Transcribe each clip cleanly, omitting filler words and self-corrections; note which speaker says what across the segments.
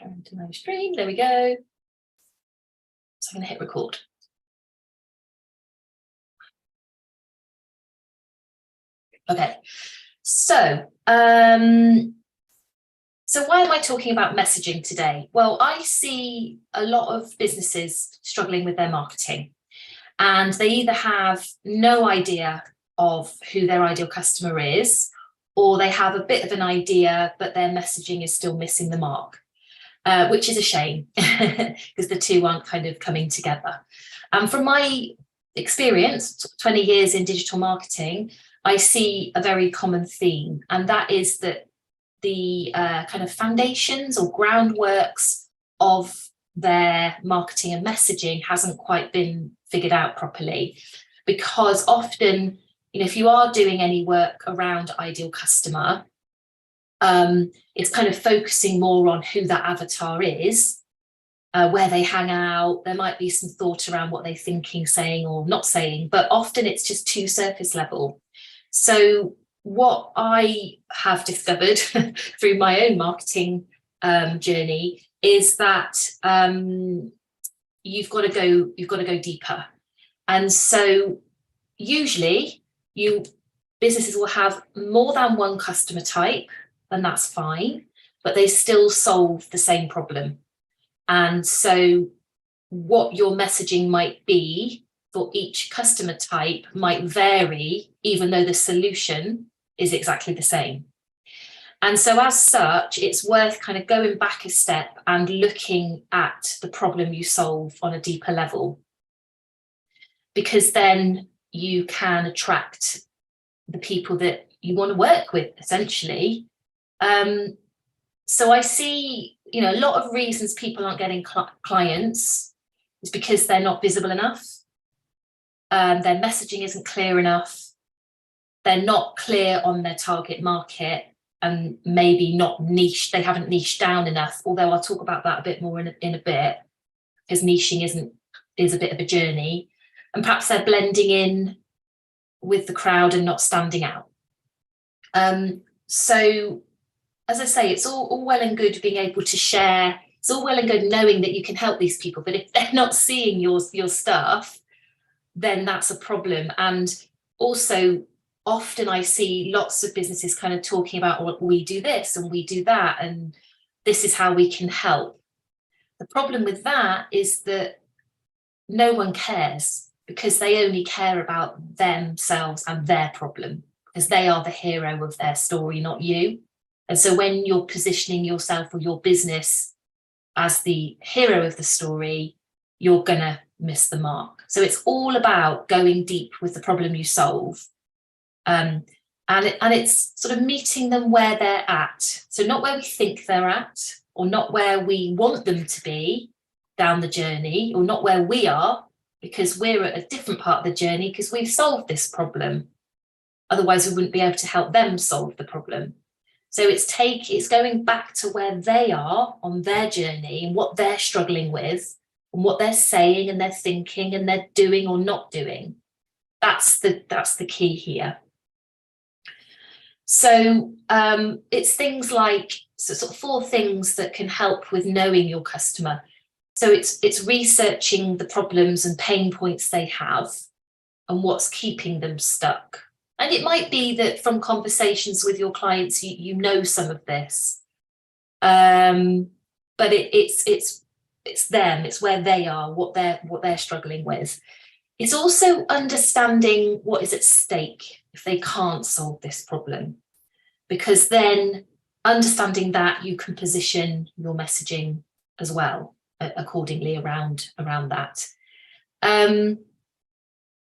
Speaker 1: Trying to my stream. There we go. So I'm going to hit record. Okay. So why am I talking about messaging today? Well, I see a lot of businesses struggling with their marketing, and they either have no idea of who their ideal customer is, or they have a bit of an idea, but their messaging is still missing the mark, which is a shame because the two aren't kind of coming together. And from my experience, 20 years in digital marketing, I see a very common theme, and that is that the kind of foundations or groundworks of their marketing and messaging hasn't quite been figured out properly. Because often, if you are doing any work around ideal customer, it's kind of focusing more on who that avatar is, where they hang out. There might be some thought around what they're thinking, saying or not saying, but often it's just too surface level. So what I have discovered through my own marketing journey is that you've got to go deeper. And so usually businesses will have more than one customer type, and that's fine, but they still solve the same problem. And so what your messaging might be for each customer type might vary, even though the solution is exactly the same. And so as such, it's worth kind of going back a step and looking at the problem you solve on a deeper level, because then you can attract the people that you want to work with, essentially. So I see, a lot of reasons people aren't getting clients is because they're not visible enough. Their messaging isn't clear enough. They're not clear on their target market, and maybe not niche. They haven't niched down enough, although I'll talk about that a bit more in a bit, because niching is a bit of a journey. And perhaps they're blending in with the crowd and not standing out. So as I say, it's all well and good being able to share. It's all well and good knowing that you can help these people, but if they're not seeing your stuff, then that's a problem. And also, often I see lots of businesses kind of talking about, well, we do this and we do that, and this is how we can help. The problem with that is that no one cares, because they only care about themselves and their problem, because they are the hero of their story, not you. And so when you're positioning yourself or your business as the hero of the story, you're gonna miss the mark. So it's all about going deep with the problem you solve. And it's sort of meeting them where they're at. So not where we think they're at, or not where we want them to be down the journey, or not where we are, because we're at a different part of the journey because we've solved this problem. Otherwise, we wouldn't be able to help them solve the problem. So it's going back to where they are on their journey and what they're struggling with, and what they're saying and they're thinking and they're doing or not doing. That's the key here. So it's things like sort of 4 things that can help with knowing your customer. So it's researching the problems and pain points they have and what's keeping them stuck. And it might be that from conversations with your clients, you know some of this, but it's them, it's where they are, what they're struggling with. It's also understanding what is at stake if they can't solve this problem, because then understanding that, you can position your messaging as well accordingly around that. And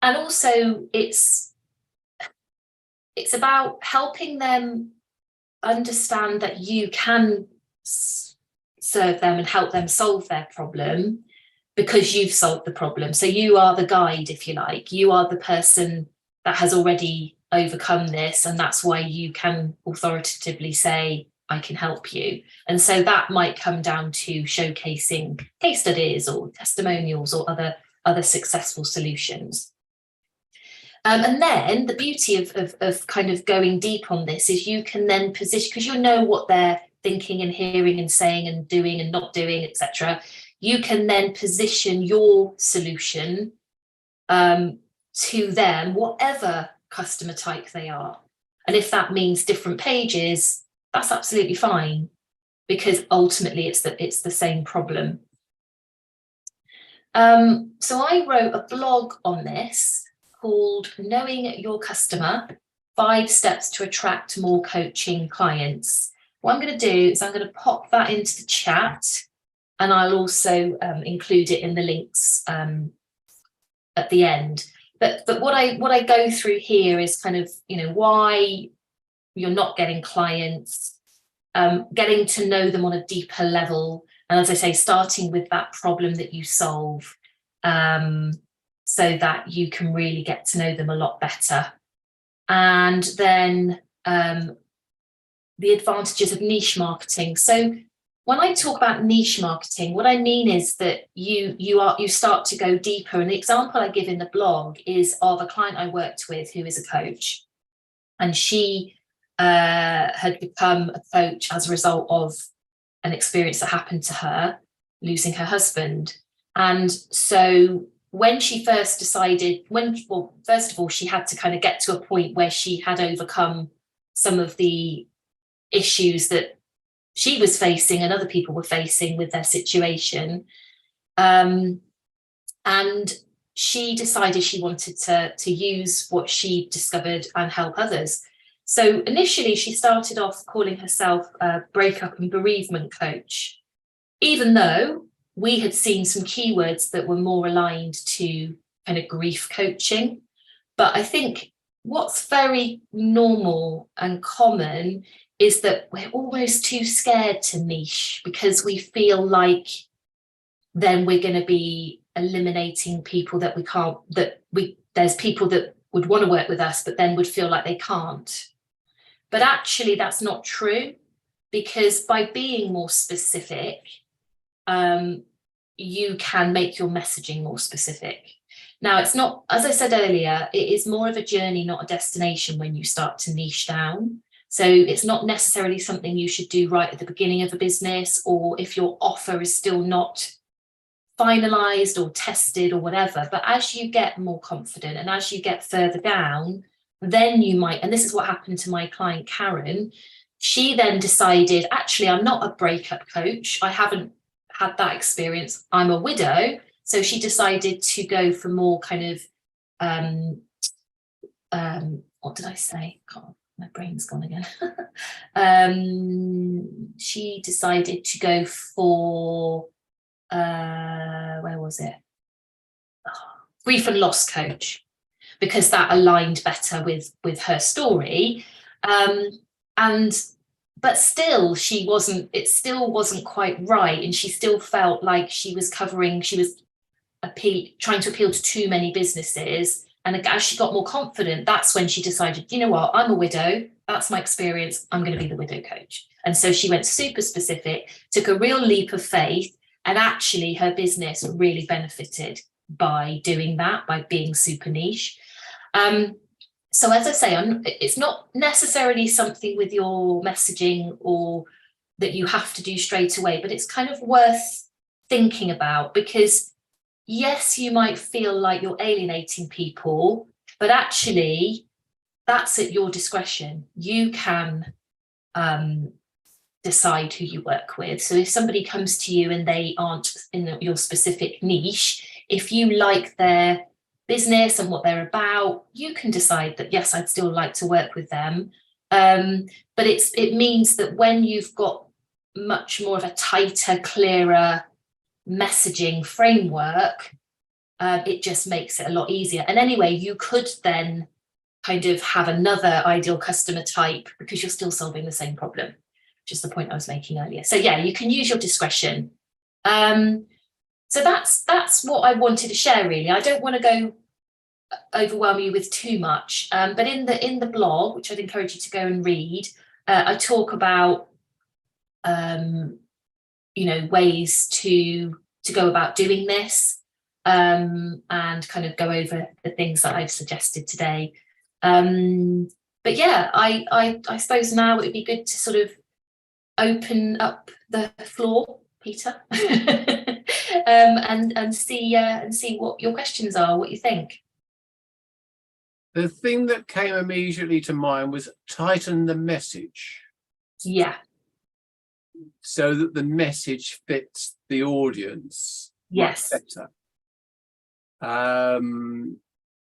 Speaker 1: also it's about helping them understand that you can serve them and help them solve their problem because you've solved the problem. So you are the guide, if you like. You are the person that has already overcome this, and that's why you can authoritatively say, I can help you. And so that might come down to showcasing case studies or testimonials or other successful solutions. And then the beauty of kind of going deep on this is you can then position, because you know what their thinking and hearing and saying and doing and not doing, etc., you can then position your solution to them, whatever customer type they are. And if that means different pages, that's absolutely fine, because ultimately it's the same problem. So I wrote a blog on this called Knowing Your Customer, 5 Steps to Attract More Coaching Clients. What I'm going to do is I'm going to pop that into the chat, and I'll also include it in the links at the end. But what I go through here is kind of, why you're not getting clients, getting to know them on a deeper level. And as I say, starting with that problem that you solve, so that you can really get to know them a lot better. And then the advantages of niche marketing. So when I talk about niche marketing, what I mean is that you start to go deeper. And the example I give in the blog is of a client I worked with who is a coach, and she had become a coach as a result of an experience that happened to her, losing her husband. And so when she first decided, first of all, she had to kind of get to a point where she had overcome some of the issues that she was facing and other people were facing with their situation. And she decided she wanted to use what she discovered and help others. So initially she started off calling herself a breakup and bereavement coach, even though we had seen some keywords that were more aligned to kind of grief coaching. But I think what's very normal and common is that we're almost too scared to niche, because we feel like then we're going to be eliminating people that we can't, there's people that would want to work with us, but then would feel like they can't. But actually that's not true, because by being more specific, you can make your messaging more specific. Now, it's not, as I said earlier, it is more of a journey, not a destination when you start to niche down. So it's not necessarily something you should do right at the beginning of a business, or if your offer is still not finalized or tested or whatever. But as you get more confident and as you get further down, then you might, and this is what happened to my client Karen, she then decided, actually, I'm not a breakup coach. I haven't had that experience. I'm a widow. So she decided to go for more kind of, what did I say? God, my brain's gone again. She decided to go for, where was it? Grief and loss coach, because that aligned better with her story. But still, it still wasn't quite right. And she still felt like she was trying to appeal to too many businesses. And as she got more confident, that's when she decided, you know what, I'm a widow. That's my experience. I'm going to be the widow coach. And so she went super specific, took a real leap of faith. And actually her business really benefited by doing that, by being super niche. So as I say, it's not necessarily something with your messaging or that you have to do straight away, but it's kind of worth thinking about, because yes, you might feel like you're alienating people, but actually that's at your discretion. You can decide who you work with. So if somebody comes to you and they aren't in your specific niche, if you like their business and what they're about, you can decide that, yes, I'd still like to work with them. But it means that when you've got much more of a tighter, clearer messaging framework, it just makes it a lot easier. And anyway, you could then kind of have another ideal customer type, because you're still solving the same problem, which is the point I was making earlier. So yeah, you can use your discretion. So that's what I wanted to share, really. I don't want to go overwhelm you with too much, but in the blog, which I'd encourage you to go and read, I talk about ways to go about doing this, and kind of go over the things that I've suggested today. But yeah, I suppose now it would be good to sort of open up the floor, Peter, and see what your questions are, what you think.
Speaker 2: The thing that came immediately to mind was tighten the message.
Speaker 1: Yeah.
Speaker 2: So that the message fits the audience
Speaker 1: Yes.
Speaker 2: much better.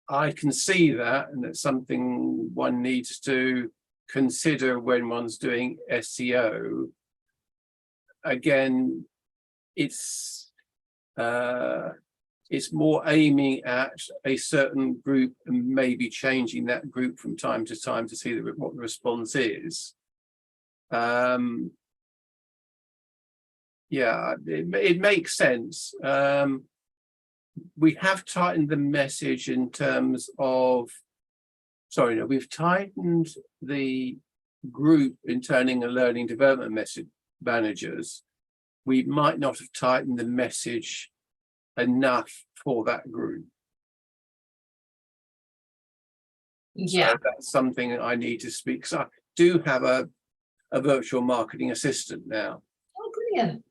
Speaker 2: I can see that, and it's something one needs to consider when one's doing SEO. Again, it's more aiming at a certain group and maybe changing that group from time to time to see what the response is. Yeah, it makes sense. We have tightened the message in terms of, sorry, no, we've tightened the group in turning and learning development message managers. We might not have tightened the message enough for that group.
Speaker 1: Yeah.
Speaker 2: So that's something that I need to speak. So I do have a virtual marketing assistant now.
Speaker 1: Oh, brilliant.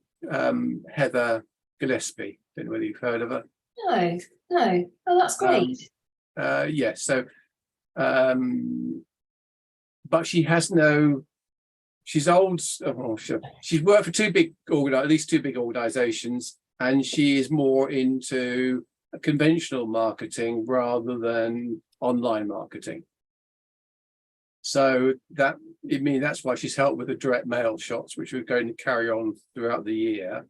Speaker 2: Heather Gillespie. Don't know whether you've heard of her.
Speaker 1: No. Oh, that's great.
Speaker 2: Yes. So, but she has no. She's old. Oh, sure. She's worked for at least two big organisations, and she is more into conventional marketing rather than online marketing. So that's why she's helped with the direct mail shots, which we're going to carry on throughout the year,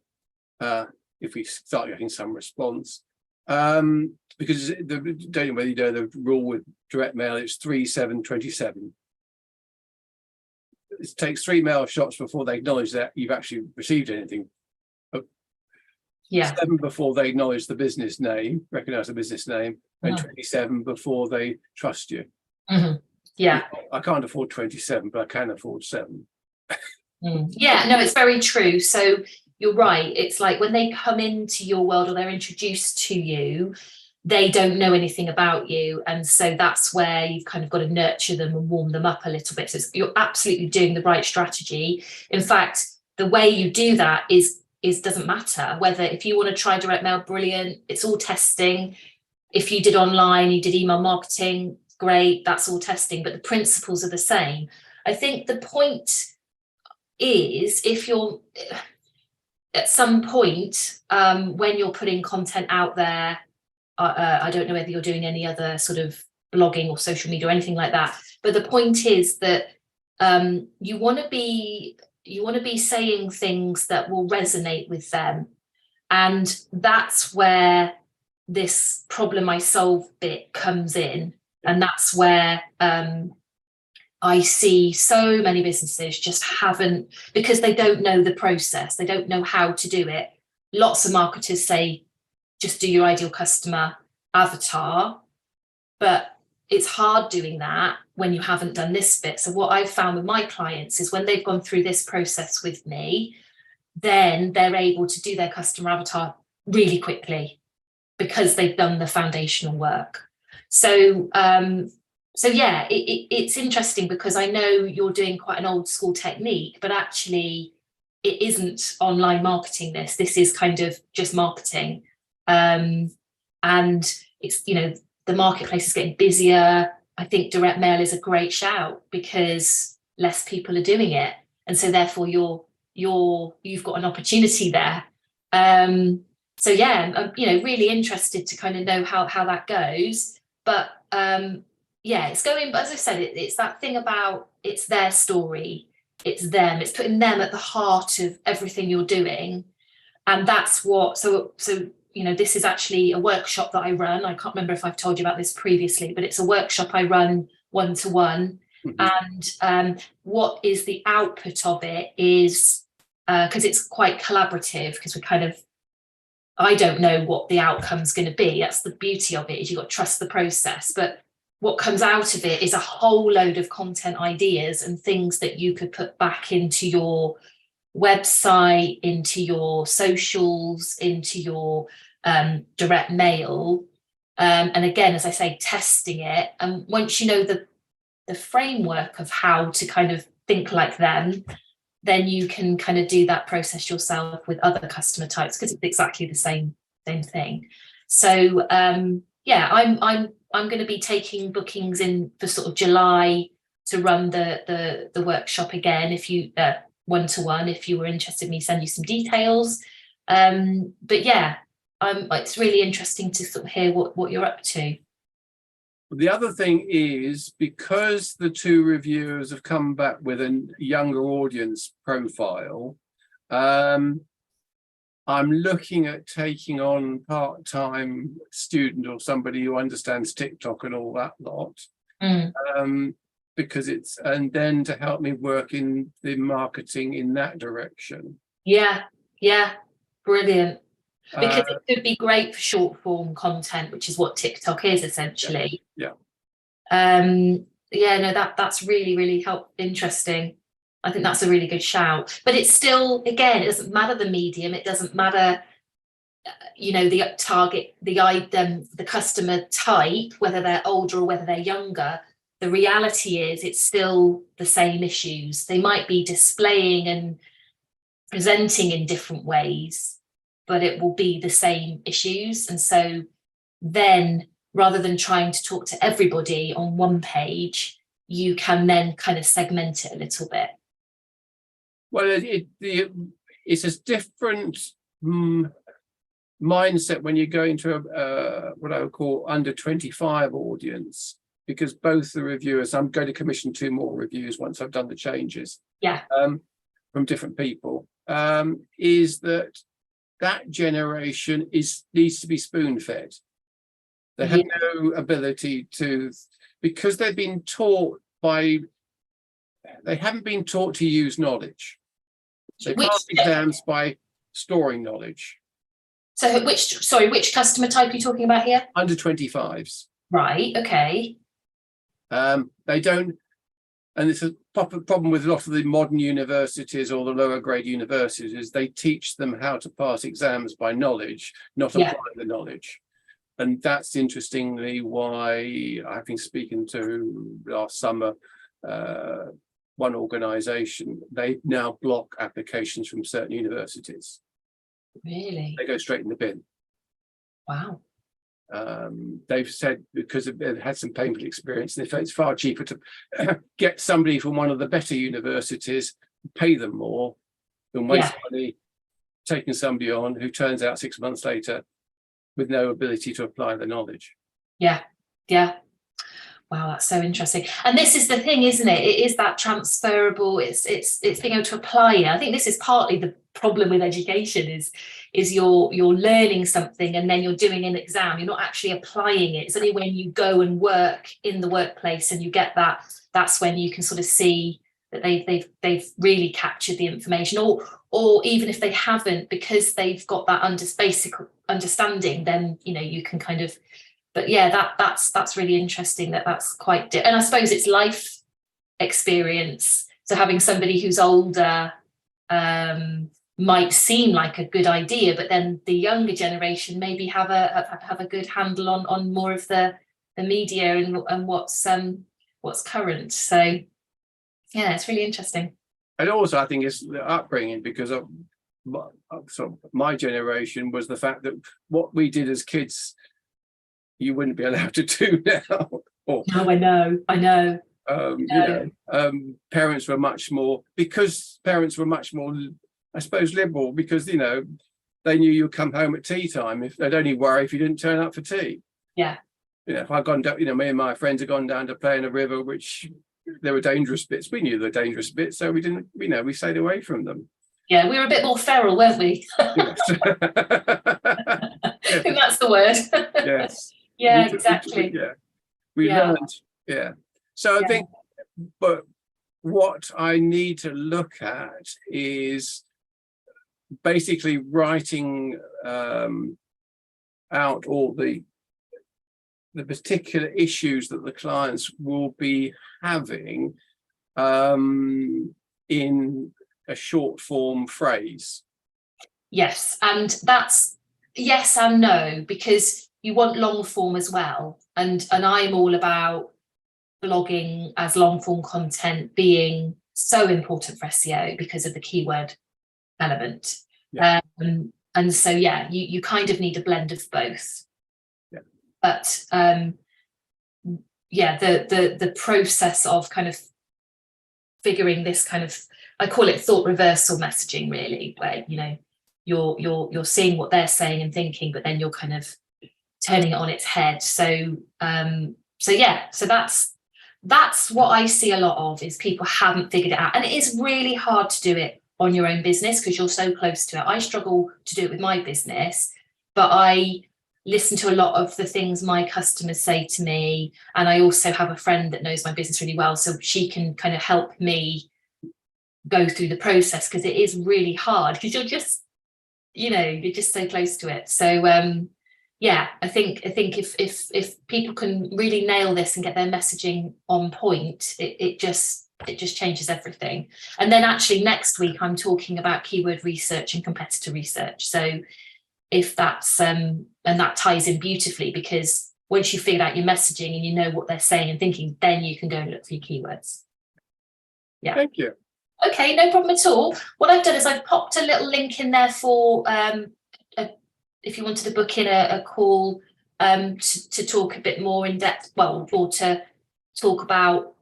Speaker 2: if we start getting some response. Because don't know whether you know the rule with direct mail, it's 3-7-27. It takes 3 mail shots before they acknowledge that you've actually received anything.
Speaker 1: Yeah.
Speaker 2: 7 before they acknowledge the business name, recognize the business name, and 27 before they trust you.
Speaker 1: Mm-hmm. Yeah.
Speaker 2: I can't afford 27, but I can afford 7.
Speaker 1: Yeah, no, it's very true. So you're right. It's like when they come into your world or they're introduced to you, they don't know anything about you. And so that's where you've kind of got to nurture them and warm them up a little bit. So you're absolutely doing the right strategy. In fact, the way you do that is doesn't matter whether if you want to try direct mail, brilliant. It's all testing. If you did online, you did email marketing, great, that's all testing, but the principles are the same. I think the point is if you're at some point when you're putting content out there, I don't know whether you're doing any other sort of blogging or social media or anything like that, but the point is that you want to be saying things that will resonate with them, and that's where this problem I solve bit comes in. And that's where I see so many businesses just haven't, because they don't know the process, they don't know how to do it. Lots of marketers say, just do your ideal customer avatar, but it's hard doing that when you haven't done this bit. So what I've found with my clients is when they've gone through this process with me, then they're able to do their customer avatar really quickly because they've done the foundational work. So yeah, it's interesting because I know you're doing quite an old school technique, but actually it isn't online marketing. This is kind of just marketing. And it's, the marketplace is getting busier. I think direct mail is a great shout because less people are doing it. And so therefore you've got an opportunity there. So yeah, I'm really interested to kind of know how that goes. But yeah, it's going, but as I said, it's that thing about it's their story, it's them, it's putting them at the heart of everything you're doing. And that's what, so this is actually a workshop that I run. I can't remember if I've told you about this previously, but it's a workshop I run 1-to-1. And what is the output of it is, because it's quite collaborative, because I don't know what the outcome's going to be. That's the beauty of it, is you've got to trust the process. But what comes out of it is a whole load of content ideas and things that you could put back into your website, into your socials, into your direct mail. And again, as I say, testing it. And once you know the framework of how to kind of think like them, then you can kind of do that process yourself with other customer types, because it's exactly the same thing. So yeah, I'm going to be taking bookings in for sort of July to run the workshop again. If you one-to-one, if you were interested in me send you some details. But yeah, it's really interesting to sort of hear what you're up to.
Speaker 2: The other thing is, because the two reviewers have come back with a younger audience profile, I'm looking at taking on part-time student or somebody who understands TikTok and all that lot, because and then to help me work in the marketing in that direction.
Speaker 1: Yeah, brilliant. Because it could be great for short form content, which is what TikTok is essentially.
Speaker 2: Yeah.
Speaker 1: Yeah, no, that's really interesting. I think that's a really good shout. But it's still, again, it doesn't matter the medium, it doesn't matter, you know, the target, the customer type, whether they're older or whether they're younger. The reality is it's still the same issues. They might be displaying and presenting in different ways, but it will be the same issues. And so then, rather than trying to talk to everybody on one page, you can then kind of segment it a little bit.
Speaker 2: Well, it's a different mindset when you go into what I would call under 25 audience, because both the reviewers, I'm going to commission 2 more reviews once I've done the changes.
Speaker 1: Yeah.
Speaker 2: From different people, is that generation needs to be spoon-fed. They have no ability to, because they haven't been taught to use knowledge. They pass exams by storing knowledge.
Speaker 1: So which customer type are you talking about here?
Speaker 2: Under 25s.
Speaker 1: Right, okay.
Speaker 2: They don't, and it's a problem with a lot of the modern universities or the lower grade universities, is they teach them how to pass exams by knowledge, not apply the knowledge. And that's interestingly why I've been speaking to last summer, one organisation, they now block applications from certain universities.
Speaker 1: Really?
Speaker 2: They go straight in the bin.
Speaker 1: Wow.
Speaker 2: They've said, because they've had some painful experience, they feel it's far cheaper to get somebody from one of the better universities, pay them more, than waste money taking somebody on who turns out 6 months later with no ability to apply the knowledge. Yeah.
Speaker 1: Wow, that's so interesting. And this is the thing, isn't it? It is that transferable. It's being able to apply it. I think this is partly the problem with education is you're learning something and then you're doing an exam. You're not actually applying it. It's only when you go and work in the workplace and you get that's when you can sort of see that they've really captured the information, or even if they haven't, because they've got that basic understanding, then you can kind of. But yeah, that's really interesting. That's quite and I suppose it's life experience. So having somebody who's older might seem like a good idea, but then the younger generation maybe have a good handle on more of the media and what's current. So yeah, it's really interesting.
Speaker 2: And also, I think it's the upbringing, because my generation was the fact that what we did as kids, you wouldn't be allowed to do now.
Speaker 1: No, I know.
Speaker 2: Parents were much more, I suppose, liberal, because they knew you'd come home at tea time. If they'd only worry if you didn't turn up for tea.
Speaker 1: Yeah.
Speaker 2: If I'd gone down, me and my friends had gone down to play in a river, which there were dangerous bits. We knew the dangerous bits, so we didn't. We stayed away from them.
Speaker 1: Yeah, we were a bit more feral, weren't we?
Speaker 2: Yes.
Speaker 1: I think that's the word.
Speaker 2: Yes.
Speaker 1: Yeah, exactly.
Speaker 2: We learned. Yeah. So I think, but what I need to look at is basically writing out all the particular issues that the clients will be having in a short form phrase.
Speaker 1: Yes, and that's yes and no, because you want long form as well, and I'm all about blogging as long form content being so important for SEO because of the keyword element.
Speaker 2: Yeah.
Speaker 1: And so, yeah, you kind of need a blend of both.
Speaker 2: Yeah.
Speaker 1: But yeah, the process of kind of figuring this kind of, I call it thought reversal messaging, really, where, you know, you're seeing what they're saying and thinking, but then you're kind of turning it on its head. So yeah, so that's what I see a lot of, is people haven't figured it out, and it is really hard to do it on your own business because you're so close to it. I struggle to do it with my business, but I listen to a lot of the things my customers say to me, and I also have a friend that knows my business really well, so she can kind of help me go through the process, because it is really hard, because you're just, you know, you're just so close to it. So yeah, I think if people can really nail this and get their messaging on point, it just changes everything. And then actually next week I'm talking about keyword research and competitor research. So if that's and that ties in beautifully, because once you've figured out your messaging and you know what they're saying and thinking, then you can go and look for your keywords. Yeah.
Speaker 2: Thank you.
Speaker 1: Okay, no problem at all. What I've done is I've popped a little link in there for if you wanted to book in a call to talk a bit more in depth, well, or to talk about,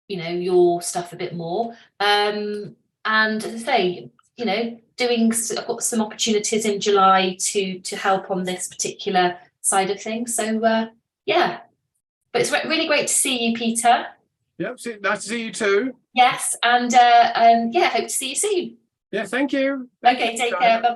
Speaker 1: you know, your stuff a bit more. And as I say, you know, I've got some opportunities in July to help on this particular side of things. So yeah, but it's really great to see you, Peter.
Speaker 2: Yep, nice to see you too.
Speaker 1: Yes, and yeah, hope to see you soon.
Speaker 2: Yeah, thank you.
Speaker 1: Okay, take care. Bye.